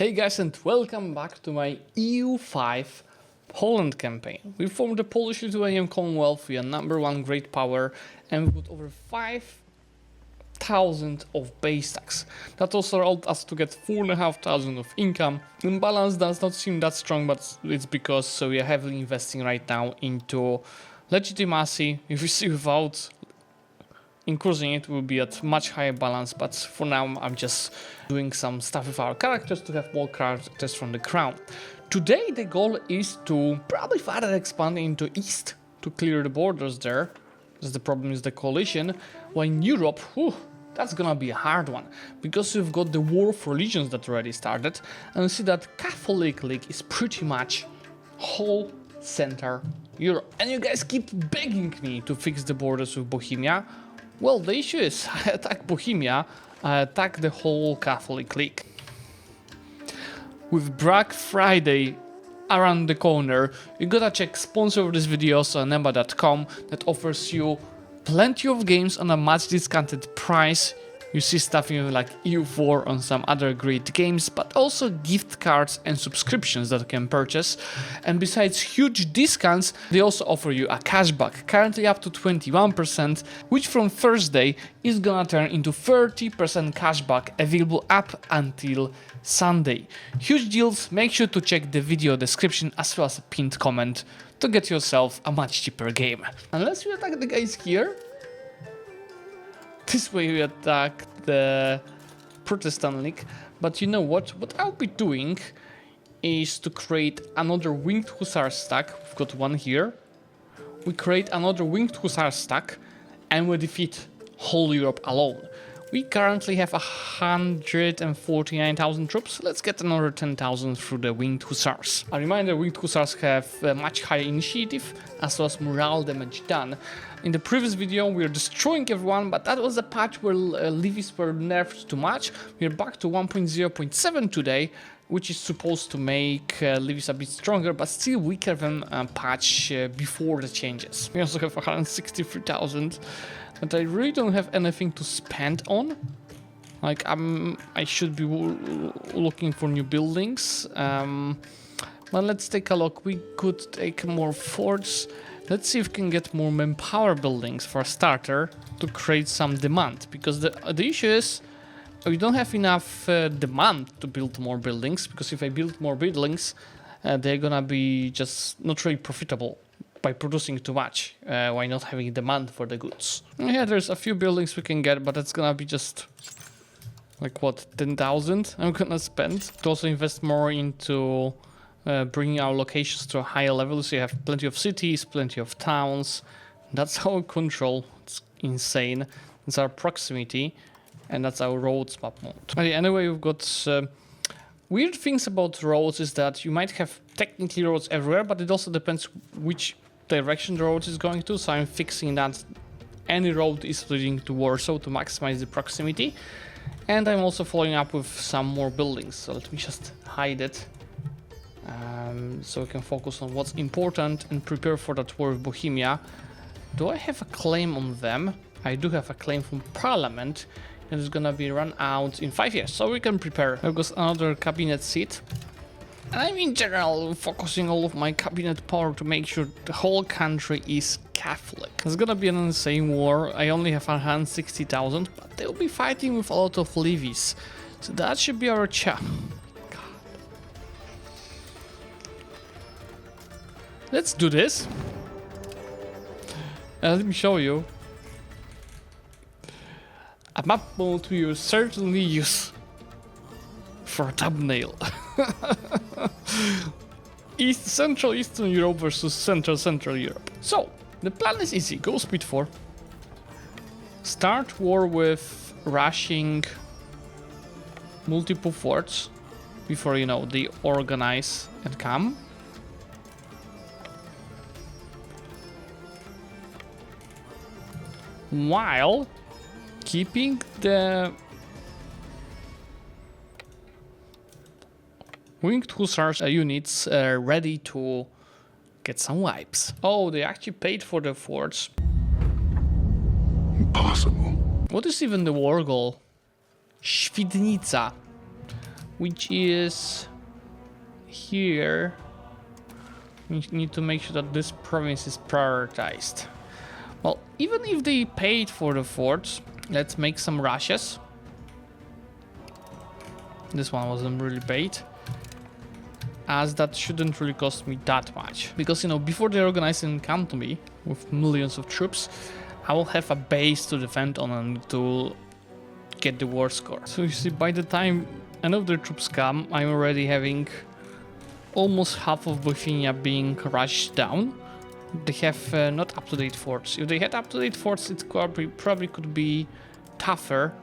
Hey guys, and welcome back to my EU5 Poland campaign. We formed the Polish-Lithuanian Commonwealth, we are #1 great power, and we've got over 5,000 of base tax. That also allowed us to get 4,500 of income. The balance does not seem that strong, but it's because we are heavily investing right now into legitimacy. If you see without increasing it, will be at much higher balance, but for now I'm just doing some stuff with our characters to have more characters from the crown. Today the goal is to probably further expand into east to clear the borders there, because the problem is the coalition. While in Europe, that's gonna be a hard one, because we've got the war of religions that already started, and we see that Catholic League is pretty much whole center Europe. And you guys keep begging me to fix the borders with Bohemia. Well, the issue is, I attack Bohemia, I attack the whole Catholic League. With Black Friday around the corner, you gotta check sponsor of this video, so nemba.com, that offers you plenty of games on a much discounted price. You see stuff like EU4 on some other great games, but also gift cards and subscriptions that you can purchase. And besides huge discounts, they also offer you a cashback, currently up to 21%, which from Thursday is gonna turn into 30% cashback, available up until Sunday. Huge deals, make sure to check the video description as well as a pinned comment to get yourself a much cheaper game. Unless you attack the guys here. This way we attack the Protestant League, but you know what? What I'll be doing is to create another Winged Hussar stack. We've got one here. We create another Winged Hussar stack and we defeat whole Europe alone. We currently have 149,000 troops. Let's get another 10,000 through the Winged Hussars. A reminder, Winged Hussars have much higher initiative as well as morale damage done. In the previous video we were destroying everyone, but that was a patch where levies were nerfed too much. We're back to 1.0.7 today, which is supposed to make levies a bit stronger, but still weaker than patch before the changes. We also have 163,000. But I really don't have anything to spend on. Like, I should be looking for new buildings. Well, let's take a look. We could take more forts. Let's see if we can get more manpower buildings for a starter to create some demand. Because the issue is we don't have enough demand to build more buildings. Because if I build more buildings, they're gonna be just not really profitable by producing too much, why not having demand for the goods. Yeah, there's a few buildings we can get, but it's gonna be just like what, 10,000 I'm gonna spend to also invest more into bringing our locations to a higher level. So you have plenty of cities, plenty of towns. That's our control. It's insane. It's our proximity, and that's our roads map mode. Okay, anyway, we've got weird things about roads is that you might have technically roads everywhere, but it also depends which direction the road is going to, so I'm fixing that any road is leading to Warsaw to maximize the proximity. And I'm also following up with some more buildings, so let me just hide it so we can focus on what's important and prepare for that war with Bohemia. Do I have a claim on them? I do have a claim from Parliament, and it's gonna be run out in 5 years, so we can prepare. I've got another cabinet seat. And I'm in general focusing all of my cabinet power to make sure the whole country is Catholic. It's gonna be an insane war. I only have 160,000, but they'll be fighting with a lot of levies. So that should be our God. Let's do this. Let me show you. A map mode we will certainly use for a thumbnail. Central Eastern Europe versus Central Europe. So, the plan is easy. Go speed 4. Start war with rushing multiple forts before, you know, they organize and come. While keeping the Winged Hussars units ready to get some wipes. Oh, they actually paid for the forts. Impossible. What is even the war goal? Świdnica. which is here. We need to make sure that this province is prioritized. Well, even if they paid for the forts, let's make some rushes. This one wasn't really paid, as that shouldn't really cost me that much. Because, you know, before they organize and come to me with millions of troops, I will have a base to defend on and to get the war score. So you see, by the time any of their troops come, I'm already having almost half of Bohemia being rushed down. They have not up-to-date forts. If they had up-to-date forts, it probably could be tougher.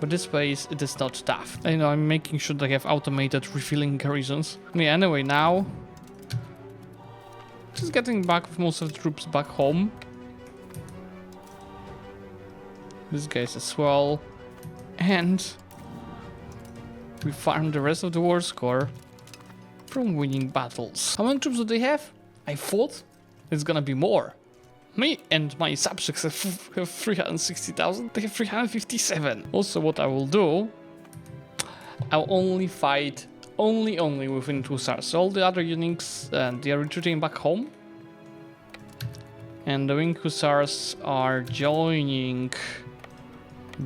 But this way it is not tough. You know, I'm making sure they have automated refilling garrisons. Yeah, anyway, now just getting back with most of the troops back home. This guy's as well. And we farm the rest of the war score from winning battles. How many troops do they have? I thought it's gonna be more. Me and my subjects have 360,000, they have 357. Also, what I will do, I'll only fight only within 2 stars. So all the other units, they are retreating back home. And the Wing Hussars are joining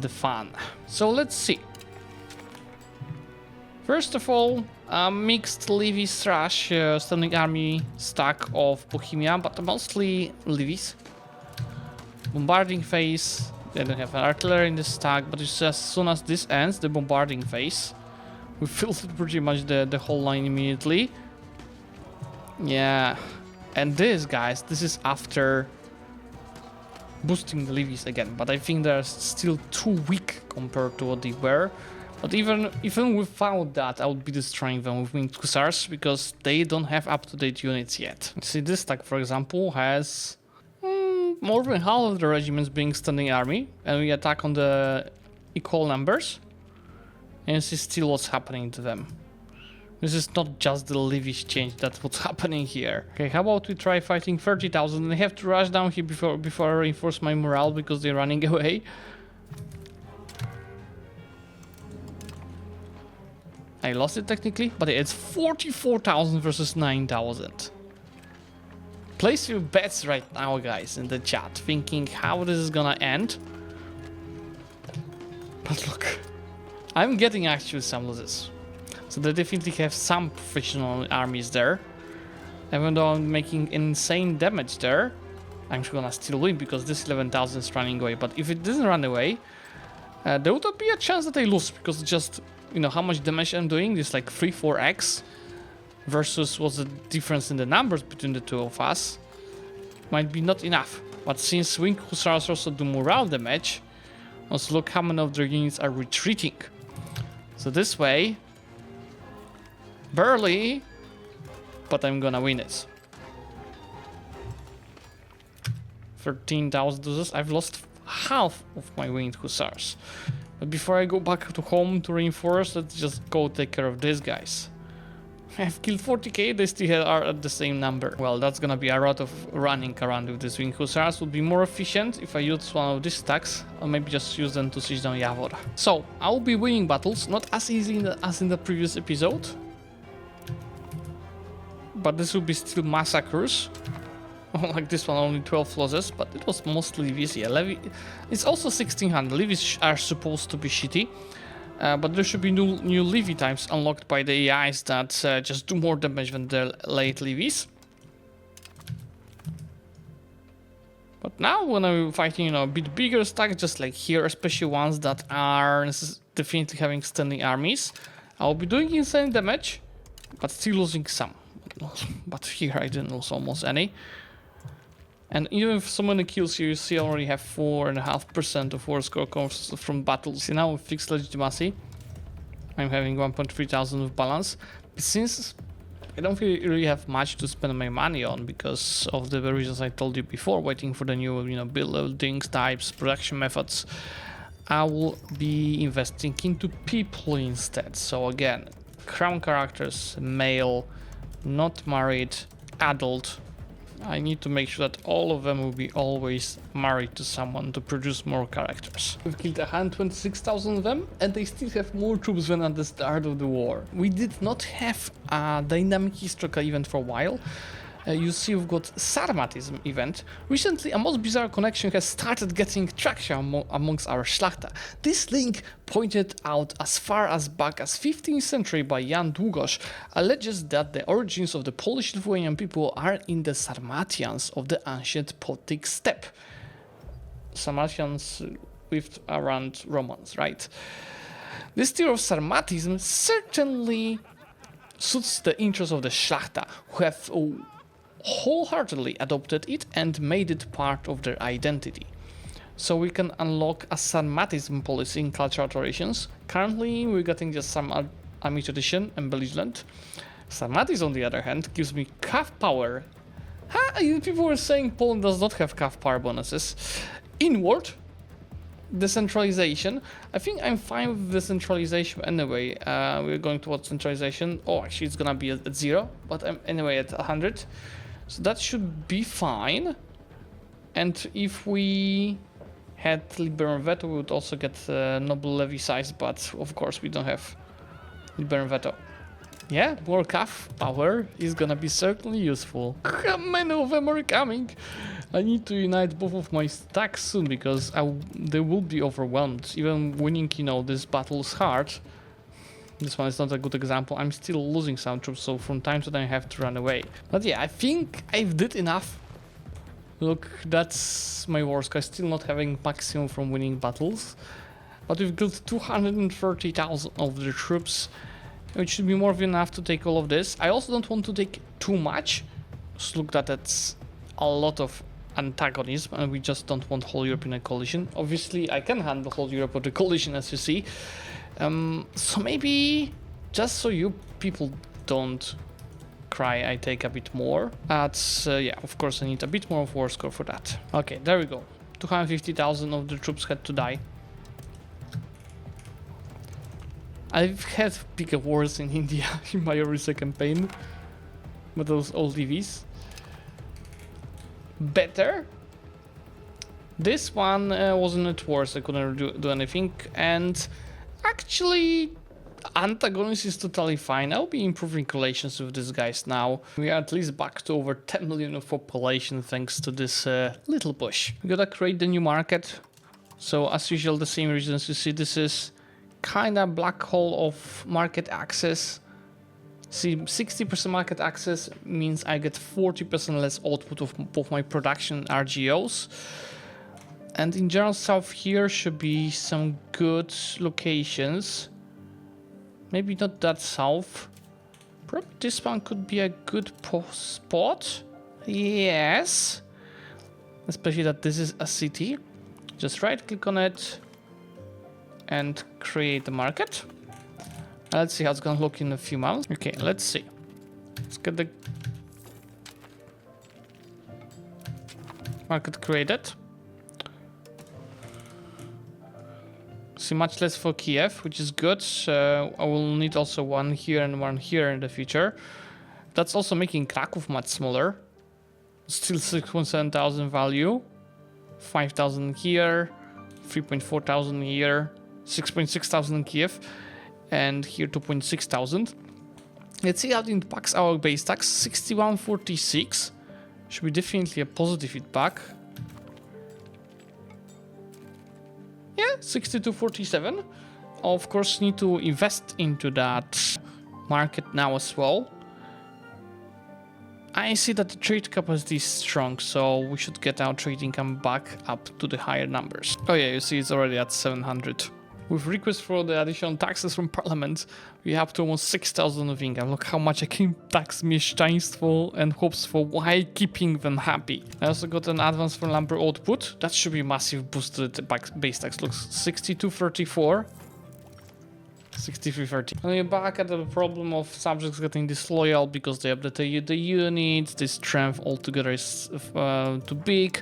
the fun. So let's see. First of all, mixed levies slash standing army stack of Bohemia, but mostly levies. Bombarding phase, they don't have an artillery in the stack, but it's as soon as this ends, the bombarding phase, we filled pretty much the whole line immediately. Yeah, and this, guys, this is after boosting the levies again, but I think they're still too weak compared to what they were. But even without that, I would be destroying them with Winged Hussars because they don't have up-to-date units yet. See, this stack, for example, has more than half of the regiments being standing army, and we attack on the equal numbers, and see still what's happening to them. This is not just the levies change, that's what's happening here. Okay, how about we try fighting 30,000? I have to rush down here before I reinforce my morale because they're running away. I lost it technically, but it's 44,000 versus 9,000. Place your bets right now, guys, in the chat, thinking how this is gonna end. But look, I'm getting actually some losses. So they definitely have some professional armies there. Even though I'm making insane damage there, I'm gonna still win because this 11,000 is running away. But if it doesn't run away, there would be a chance that I lose because just, you know, how much damage I'm doing is like 3-4x versus what's the difference in the numbers between the two of us might be not enough. But since Wing Hussars also do morale damage, also look how many of their units are retreating. So this way, barely, but I'm gonna win it. 13,000 losses. I've lost half of my Winged Hussars. But before I go back to home to reinforce, let's just go take care of these guys. I've killed 40k, they still are at the same number. Well, that's gonna be a lot of running around with this Winged Hussars. Would be more efficient if I use one of these stacks, or maybe just use them to siege down Javor. So, I will be winning battles, not as easy as in the previous episode. But this will be still massacres. Like this one, only 12 losses, but it was mostly levies. Yeah, it's also 1600. Levies are supposed to be shitty, but there should be new levy types unlocked by the AIs that just do more damage than the late levies. But now when I'm fighting, you know, a bit bigger stacks, just like here, especially ones that are definitely having standing armies, I'll be doing insane damage, but still losing some. But here I didn't lose almost any. And even if so many kills here, you see I already have 4.5% of war score comes from battles. See, now with fixed legitimacy, I'm having 1.3 thousand of balance. But since I don't really have much to spend my money on because of the reasons I told you before, waiting for the new, you know, buildings, types, production methods, I will be investing into people instead. So again, crown characters, male, not married, adult, I need to make sure that all of them will be always married to someone to produce more characters. We've killed 126,000 of them, and they still have more troops than at the start of the war. We did not have a dynamic historical event for a while. You see we've got Sarmatism event. Recently a most bizarre connection has started getting traction amongst our Szlachta. This link, pointed out as far as back as 15th century by Jan Długosz, alleges that the origins of the Polish-Lithuanian people are in the Sarmatians of the ancient Baltic steppe. Sarmatians lived around Romans, right? This theory of Sarmatism certainly suits the interests of the Szlachta, who have wholeheartedly adopted it and made it part of their identity. So we can unlock a Sarmatism policy in cultural traditions. Currently we're getting just some army tradition and belligerent. Sarmatism, on the other hand, gives me calf power. People were saying Poland does not have calf power bonuses. Inward decentralization. I think I'm fine with decentralization anyway. We're going towards centralization. Oh, actually it's gonna be at 0, but I'm anyway at 100. So that should be fine. And if we had Liberum Veto, we would also get Noble Levy size, but of course we don't have Liberum Veto. Yeah, more calf power is gonna be certainly useful. How many of them are coming? I need to unite both of my stacks soon, because they will be overwhelmed. Even winning, you know, this battle is hard. This one is not a good example. I'm still losing some troops, so from time to time I have to run away. But yeah, I think I've did enough. Look, that's my war score. Still not having maximum from winning battles. But we've killed 230,000 of the troops, which should be more than enough to take all of this. I also don't want to take too much. Just look, that's a lot of antagonism, and we just don't want whole Europe in a coalition. Obviously, I can handle whole Europe of the coalition, as you see. So maybe, just so you people don't cry, I take a bit more. Yeah, of course I need a bit more of war score for that. Okay, there we go. 250,000 of the troops had to die. I've had bigger wars in India in my recent campaign, but those old EVs. Better. This one wasn't at war, so I couldn't do anything, and actually antagonist is totally fine. I'll be improving relations with these guys now. We are at least back to over 10 million of population thanks to this little push. We gotta create the new market. So as usual, the same reasons you see, this is kinda black hole of market access. See, 60% market access means I get 40% less output of both my production and RGOs. And in general, south here should be some good locations. Maybe not that south. Probably this one could be a good spot. Yes. Especially that this is a city. Just right click on it and create the market. Let's see how it's gonna look in a few months. Okay, let's see. Let's get the market created. See, much less for Kiev, which is good. I will need also one here and one here in the future. That's also making Kraków much smaller. Still 6,700 value. 5,000 here. 3,400 here. 6,600 in Kiev. And here 2,600. Let's see how it impacts our base tax. 6146. Should be definitely a positive feedback. Yeah, 6247. Of course, need to invest into that market now as well. I see that the trade capacity is strong, so we should get our trade income back up to the higher numbers. Oh yeah, you see it's already at 700. With requests for the additional taxes from Parliament, we have to almost 6,000 of income. Look how much I can tax mieszczaństwo and chłopstwo while keeping them happy. I also got an advance for lumber output. That should be a massive boost to the base tax. Looks 6234. 6330. And we're back at the problem of subjects getting disloyal because they updated the units. The strength altogether is too big.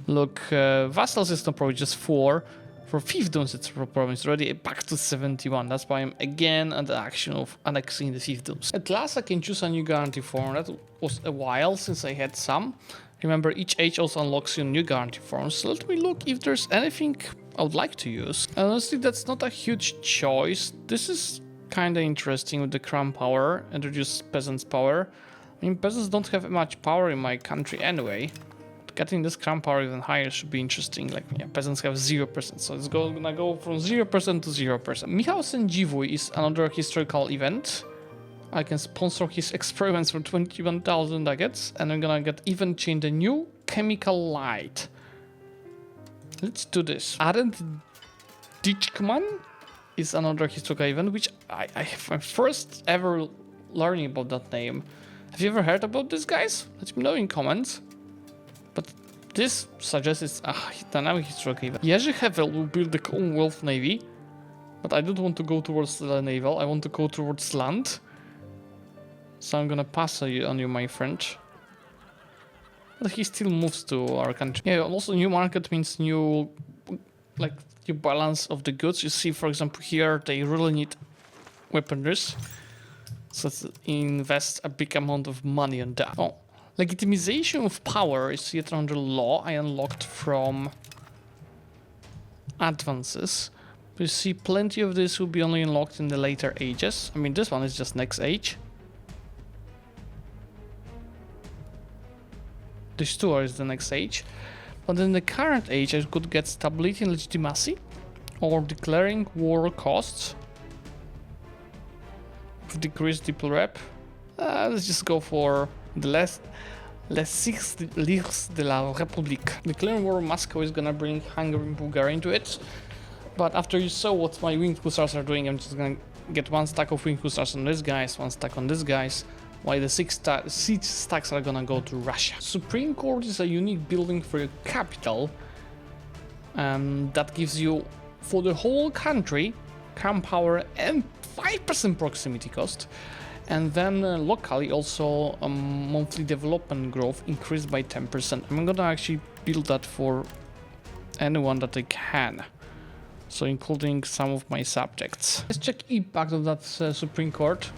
Look, vassal system probably just 4. For fiefdoms, it's a problem. It's already back to 71. That's why I'm again at the action of annexing the fiefdoms. At last, I can choose a new guarantee form. That was a while since I had some. Remember, each age also unlocks you new guarantee forms. So let me look if there's anything I would like to use. Honestly, that's not a huge choice. This is kind of interesting with the crown power and reduce peasants' power. I mean, peasants don't have much power in my country anyway. Getting this crown power even higher should be interesting. Like, yeah, peasants have 0%, so it's gonna go from 0% to 0%. Michał Sędziwój is another historical event. I can sponsor his experiments for 21,000 nuggets, and I'm gonna get even change the new chemical light. Let's do this. Arend Ditchman is another historical event, which I have my first ever learning about that name. Have you ever heard about this, guys? Let me know in comments. But this suggests it's a dynamic historical event. Jerzy Hevel will build the Commonwealth Navy, but I don't want to go towards the naval. I want to go towards land. So I'm gonna pass on you, my friend. But he still moves to our country. Yeah, also new market means new, like, new balance of the goods. You see, for example, here they really need weaponries. So let's invest a big amount of money on that. Oh, legitimization of power is yet another law I unlocked from advances. You see, plenty of this will be only unlocked in the later ages. I mean, this one is just next age. This two is the next age. But in the current age, I could get stability and legitimacy, or declaring war costs. Decrease diplo rep. Let's just go for the les six leagues de la République. Declaring war Moscow is gonna bring Hungary and Bulgaria into it. But after you saw what my winged hussars are doing, I'm just gonna get one stack of winged hussars on these guys, one stack on these guys, while the six siege stacks are gonna go to Russia. Supreme Court is a unique building for your capital. That gives you, for the whole country, crown power and 5% proximity cost, and then locally also monthly development growth increased by 10%. I'm gonna actually build that for anyone that I can, so including some of my subjects. Let's check impact of that Supreme Court.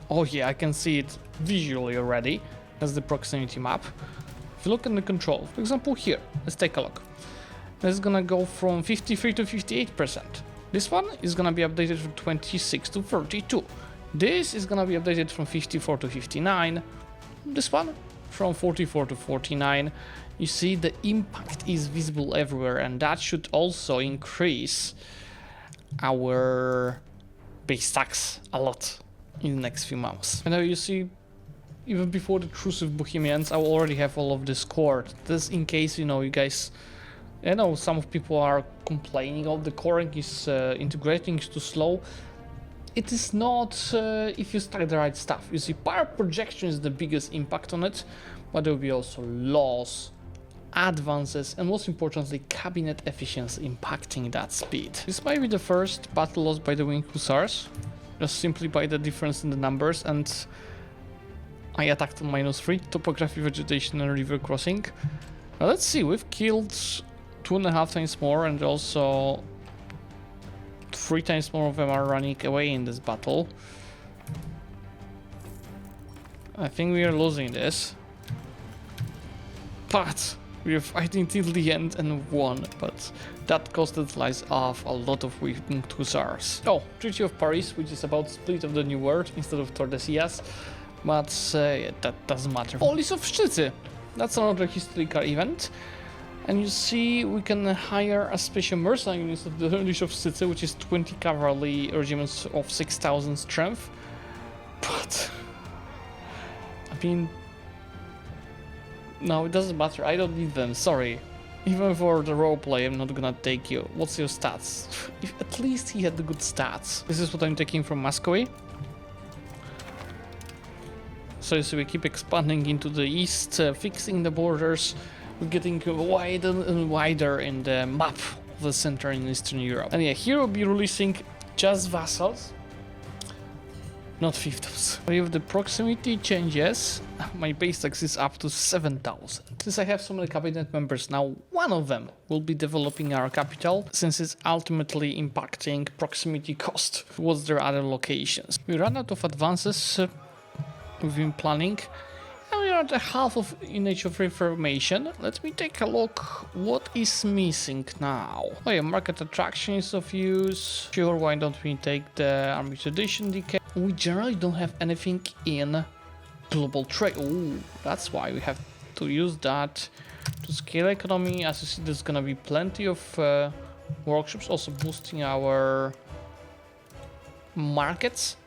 Oh yeah, I can see it visually already. That's the proximity map. If you look in the control, for example here, let's take a look. This is gonna go from 53 to 58%. This one is gonna be updated from 26 to 32. This is gonna be updated from 54 to 59. This one from 44 to 49. You see the impact is visible everywhere, and that should also increase our base tax a lot in the next few months. And now you see, even before the truce with Bohemians, I already have all of this court. This in case, you know, you guys, I know some of people are complaining of the coring is integrating is too slow. It is not if you stack the right stuff. You see, power projection is the biggest impact on it, but there will be also laws, advances, and most importantly, cabinet efficiency impacting that speed. This might be the first battle lost by the winged hussars, just simply by the difference in the numbers, and I attacked on -3, topography, vegetation, and river crossing. Now let's see, we've killed 2.5 times more, and also 3 times more of them are running away in this battle. I think we are losing this, but we are fighting till the end and won, but that costed lives of a lot of winged hussars. Oh, Treaty of Paris, which is about split of the New World instead of Tordesillas, but yeah, that doesn't matter. Police of Szczyty, that's another historical event. And you see, we can hire a special mercenary unit of the Polish of Szczyty, which is 20 cavalry regiments of 6,000 strength. But I mean, no, it doesn't matter. I don't need them. Sorry. Even for the roleplay, I'm not gonna take you. What's your stats? If at least he had the good stats. This is what I'm taking from Muscovy. So we keep expanding into the east, fixing the borders. We're getting wider and wider in the map of the Central and Eastern Europe. And yeah, here we'll be releasing just vassals. not fiefdoms. If the proximity changes, my base tax is up to 7,000. Since I have so many cabinet members now, one of them will be developing our capital, since it's ultimately impacting proximity cost towards their other locations. We ran out of advances we've been planning, and we are at a half of in age of reformation. Let me take a look what is missing now. Oh yeah, market attraction is of use. Sure, why don't we take the army tradition decay? We generally don't have anything in global trade. Oh, that's why we have to use that to scale economy. As you see, there's gonna be plenty of workshops, also boosting our markets.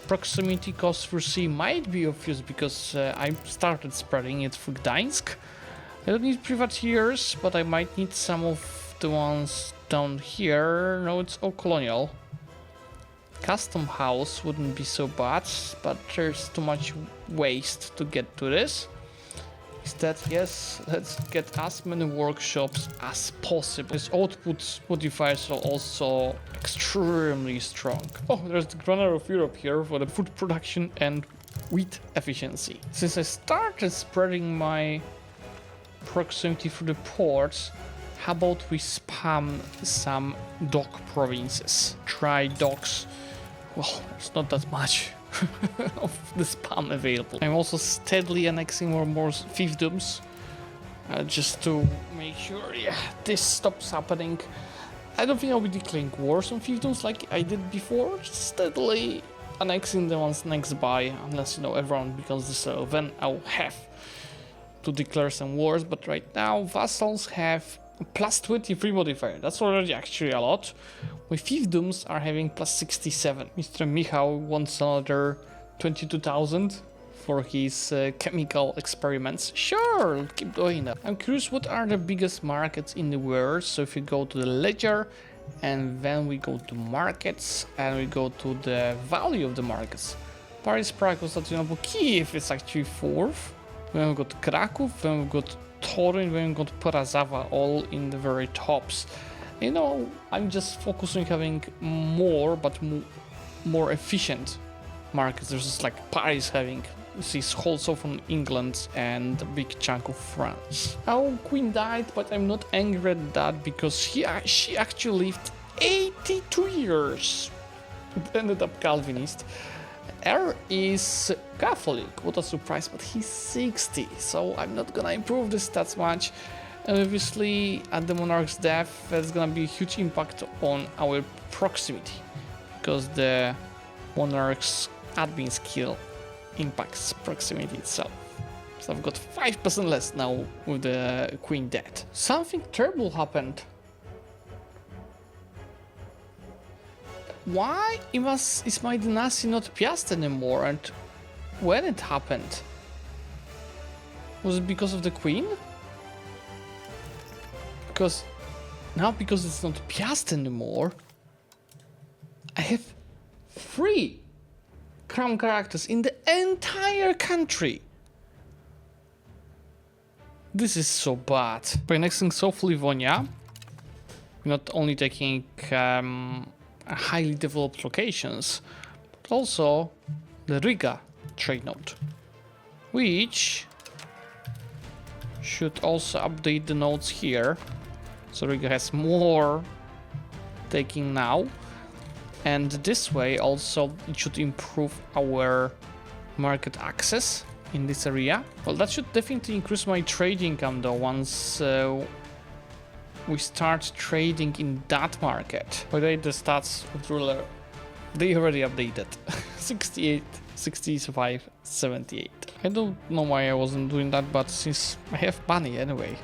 Proximity cost for C might be of use because I started spreading it through Gdańsk. I don't need privateers, but I might need some of the ones down here. No, it's all colonial. Custom house wouldn't be so bad, but there's too much waste to get to this. Instead, yes, let's get as many workshops as possible. These output modifiers are also extremely strong. Oh, there's the Governor of Europe here for the food production and wheat efficiency. Since I started spreading my proximity through the ports, how about we spam some dock provinces? Try docks. Well, there's not that much of the spam available. I'm also steadily annexing more and more fiefdoms just to make sure, yeah, this stops happening. I don't think I'll be declaring wars on fiefdoms like I did before, just steadily annexing the ones next by, unless, you know, everyone becomes the then I'll have to declare some wars. But right now, vassals have plus 23 modifier. That's already actually a lot. My fiefdoms are having plus 67. Mr. Michał wants another 22,000 for his chemical experiments. Sure, keep doing that. I'm curious, what are the biggest markets in the world? So if you go to the ledger, and then we go to markets, and we go to the value of the markets. Paris, Prague, Constantinople, Kiev is actually fourth. Then we've got Kraków, then we've got Torun, then we've got Parazawa, all in the very tops. You know, I'm just focusing on having more, but more efficient markets. There's just like Paris having, you see, also from England and a big chunk of France. Our queen died, but I'm not angry at that because she actually lived 82 years. It ended up Calvinist. Heir is Catholic, what a surprise, but he's 60, so I'm not gonna improve the stats much. And obviously, at the monarch's death, there's gonna be a huge impact on our proximity, because the monarch's admin skill impacts proximity itself. So I've got 5% less now with the queen dead. Something terrible happened. Why is my dynasty not Piast anymore, and when it happened? Was it because of the queen? Because it's not Piast anymore, I have 3 crown characters in the entire country. This is so bad. By annexing South Livonia, we're not only taking highly developed locations, but also the Riga trade node, which should also update the nodes here. So Riga has more taking now, and this way also it should improve our market access in this area. Well, that should definitely increase my trade income though once we start trading in that market. By the way, the stats of the ruler, they already updated. 68, 65, 78. I don't know why I wasn't doing that, but since I have money anyway,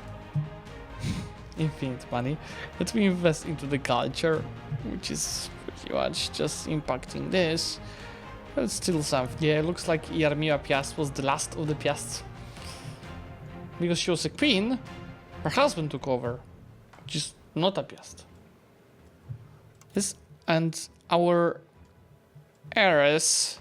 infinite money, let me invest into the culture, which is pretty much just impacting this. But it's still something. Yeah, it looks like Jarmila Piast was the last of the Piasts. Because she was a queen, her husband took over, which is not a Piast. This, and our heiress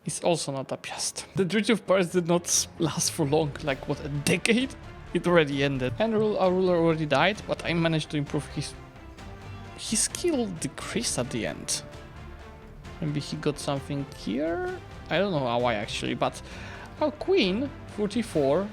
is also not a Piast. The Treaty of Paris did not last for long, like what, a decade? It already ended. And our ruler already died, but I managed to improve his his skill decreased at the end. Maybe he got something here? I don't know why actually, but our queen, 44,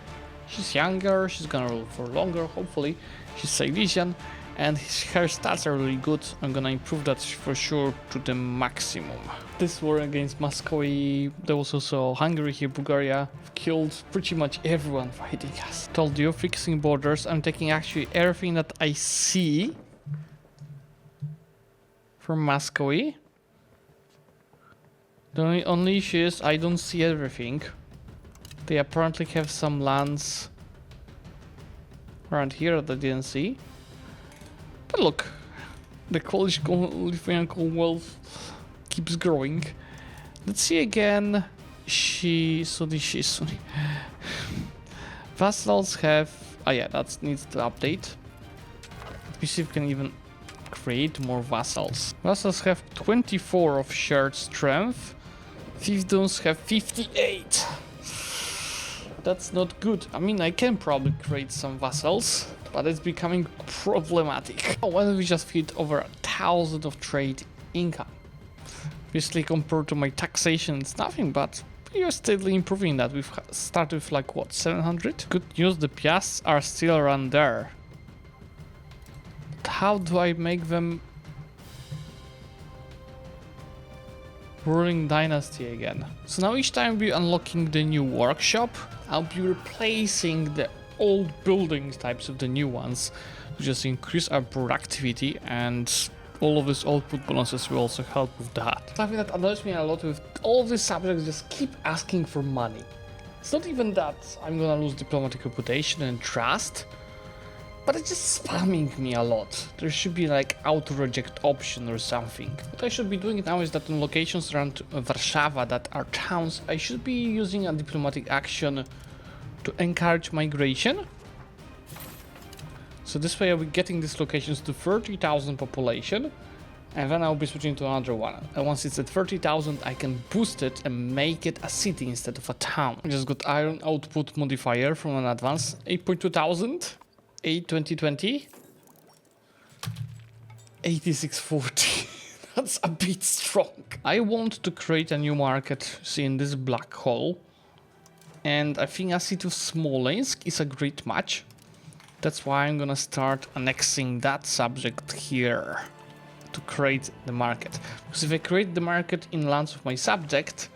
she's younger, she's gonna rule for longer, hopefully. She's Silesian, and her stats are really good. I'm gonna improve that for sure to the maximum. This war against Muscovy, there was also Hungary here, Bulgaria, killed pretty much everyone fighting us. Told you, fixing borders, I'm taking actually everything that I see from Muscovy. The only issue is I don't see everything. They apparently have some lands around here that I didn't see. But look, the Lithuanian Commonwealth keeps growing. Let's see again. Sunni. Vassals have... Oh yeah, that needs to update. Let me see if we can even create more vassals. Vassals have 24 of shared strength. Fiefdoms have 58. That's not good. I mean, I can probably create some vassals, but it's becoming problematic. Why don't we just feed over 1,000 of trade income? Obviously, compared to my taxation, it's nothing, but we are steadily improving that. We've started with like, what, 700? Good news, the piasts are still around there. But how do I make them ruling dynasty again? So now each time we're unlocking the new workshop, I'll be replacing the old building types of the new ones to just increase our productivity, and all of these output bonuses will also help with that. Something that annoys me a lot with all of these subjects, just keep asking for money. It's not even that I'm gonna lose diplomatic reputation and trust, but it's just spamming me a lot. There should be like auto reject option or something. What I should be doing now is that in locations around Warszawa that are towns, I should be using a diplomatic action to encourage migration. So this way I'll be getting these locations to 30,000 population, and then I'll be switching to another one. And once it's at 30,000, I can boost it and make it a city instead of a town. I just got iron output modifier from an advance, 8,200. 2020 8640. That's a bit strong. I want to create a new market, see, in this black hole, and I think a city of Smolensk is a great match. That's why I'm gonna start annexing that subject here to create the market. Because if I create the market in lands of my subject,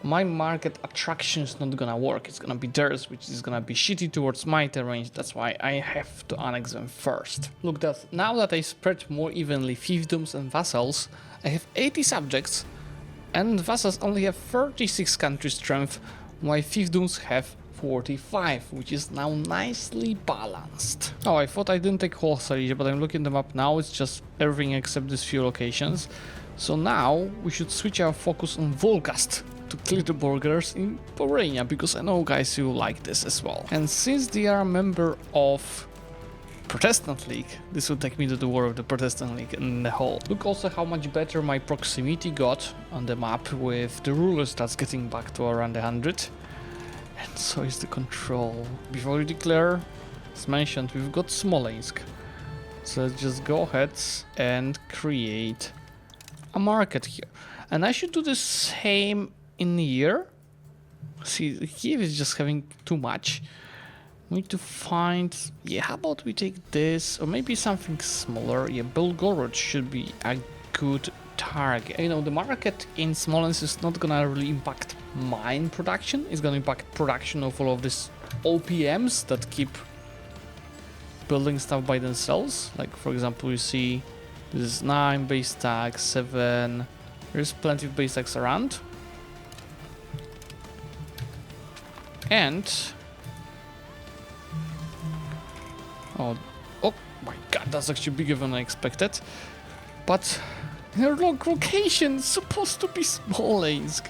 my market attraction is not gonna work. It's gonna be theirs, which is gonna be shitty towards my terrain. That's why I have to annex them first. Look, now that I spread more evenly fiefdoms and vassals, I have 80 subjects, and vassals only have 36 country strength, while fiefdoms have 45, which is now nicely balanced. Oh, I thought I didn't take whole Silesia, but I'm looking them up now. It's just everything except these few locations. So now we should switch our focus on Volgast to clear the borders in Bohemia, because I know, guys, you like this as well. And since they are a member of Protestant League, this will take me to the war of the Protestant League in the whole. Look also how much better my proximity got on the map with the rulers that's getting back to around 100. And so is the control. Before we declare, as mentioned, we've got Smolensk. So let's just go ahead and create a market here. And I should do the same in here. See, Kiev is just having too much. We need to find... Yeah, how about we take this? Or maybe something smaller. Yeah, Belgorod should be a good target. You know, the market in Smolensk is not gonna really impact mine production. It's gonna impact production of all of these OPMs that keep building stuff by themselves. Like, for example, you see this is 9 base tags, 7. There's plenty of base tags around. And oh my god, that's actually bigger than I expected. But their location is supposed to be Smolensk.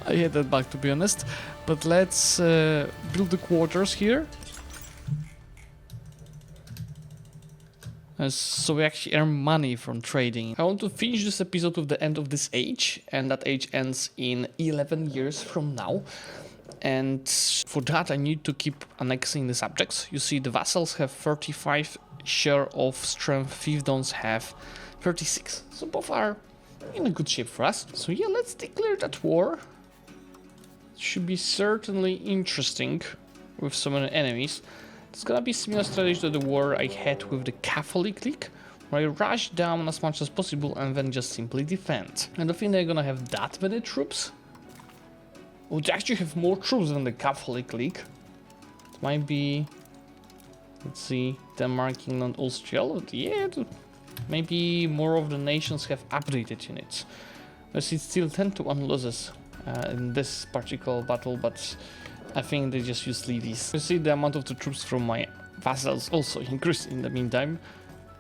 I hate that bug, to be honest. But let's build the quarters here. So we actually earn money from trading. I want to finish this episode with the end of this age, and that age ends in 11 years from now. And for that I need to keep annexing the subjects. You see, the vassals have 35 share of strength, fiefdoms have 36. So both are in a good shape for us. So yeah, let's declare that war. Should be certainly interesting with so many enemies. It's gonna be similar strategy to the war I had with the Catholic League, where I rush down as much as possible and then just simply defend. I don't think they're gonna have that many troops. Would actually have more troops than the Catholic League. It might be, let's see, Denmark, England, Austria. Yeah, maybe more of the nations have updated units. But it's still 10-1 losses in this particular battle, but I think they just use ladies. You see the amount of the troops from my vassals also increased in the meantime,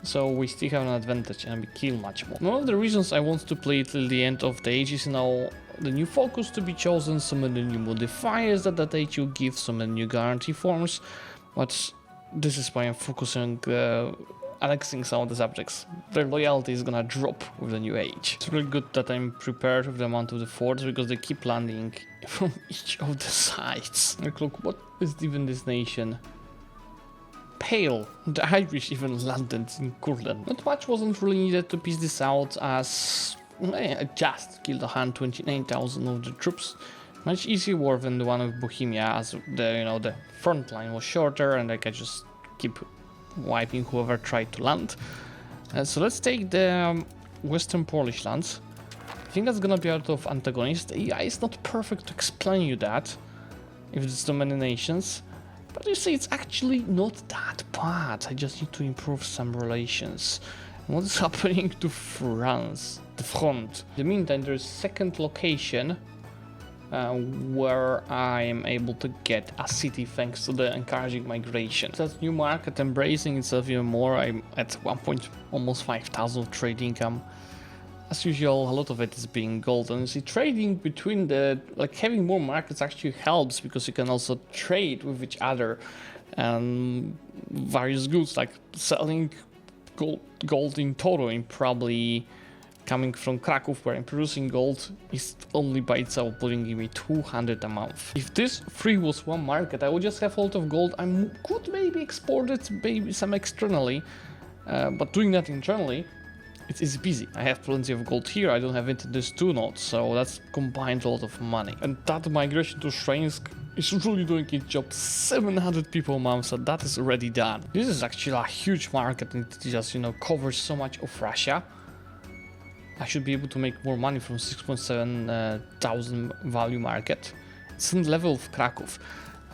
so we still have an advantage and we kill much more. One of the reasons I want to play till the end of the age is now the new focus to be chosen, so many new modifiers that age will give, so many new guarantee forms, but this is why I'm focusing annexing some of the subjects. Their loyalty is gonna drop with the new age. It's really good that I'm prepared with the amount of the forts because they keep landing from each of the sides. Like, look, what is even this nation? Pale. The Irish even landed in Kurland. Not much wasn't really needed to piece this out, as I just killed 129,000 of the troops. Much easier war than the one with Bohemia, as the front line was shorter and I could just keep wiping whoever tried to land. So let's take the Western Polish lands. I think that's gonna be out of antagonist. The AI is not perfect to explain you that, if there's so many nations. But you see, it's actually not that bad. I just need to improve some relations. And what is happening to France? The front. In the meantime, there's a second location where I am able to get a city thanks to the encouraging migration. That new market embracing itself even more. I'm at 1.5,000 trade income. As usual, a lot of it is being gold, and you see, trading between having more markets actually helps because you can also trade with each other and various goods, like selling gold in Toro, in probably coming from Krakow, where I'm producing gold, is only by itself bringing me 200 a month. If this free was one market, I would just have a lot of gold. I could maybe export it, maybe some externally, but doing that internally, it is busy. I have plenty of gold here, I don't have it in this two nodes, so that's combined a lot of money. And that migration to Shrines is really doing its job. 700 people a month, so that is already done. This is actually a huge market, and it just, covers so much of Russia. I should be able to make more money from 6.7 thousand value market. It's on the level of Krakow.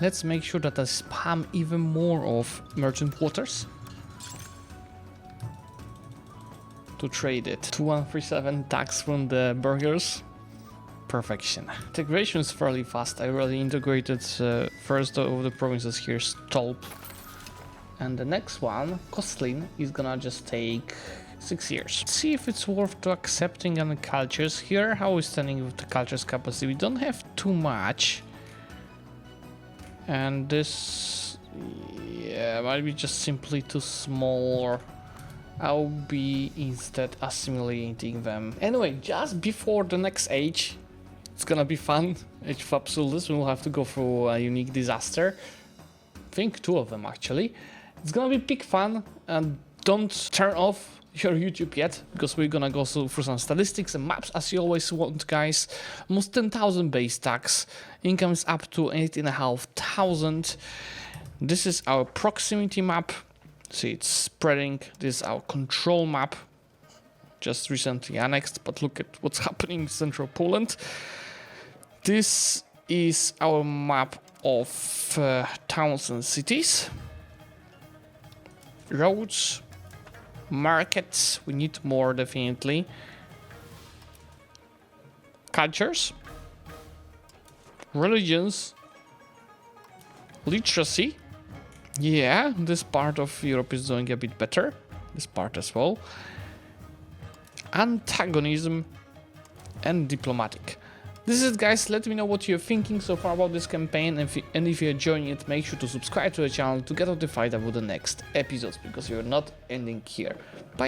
Let's make sure that I spam even more of merchant waters to trade it. 2137 tax from the burghers. Perfection. Integration is fairly fast. I already integrated first of the provinces here, Stolp. And the next one, Kostlin, is gonna just take 6 years. Let's see if it's worth to accepting any cultures here. How are we standing with the cultures capacity? We don't have too much. And this, yeah, might be just simply too small. I'll be instead assimilating them. Anyway, just before the next age, it's gonna be fun. Age of Absolutis, we'll have to go through a unique disaster. I think 2 of them actually. It's gonna be big fun, and don't turn off your YouTube yet, because we're gonna go through some statistics and maps as you always want, guys. Almost 10,000 base tax. Income is up to 8,500. This is our proximity map. See, it's spreading. This is our control map, just recently annexed, but look at what's happening in central Poland. This is our map of towns and cities. Roads, markets, we need more definitely. Cultures, religions, literacy. Yeah, this part of Europe is doing a bit better. This part as well. Antagonism and diplomatic. This is it, guys. Let me know what you're thinking so far about this campaign, and if you're enjoying it, make sure to subscribe to the channel to get notified about the next episodes, because you're not ending here. Bye.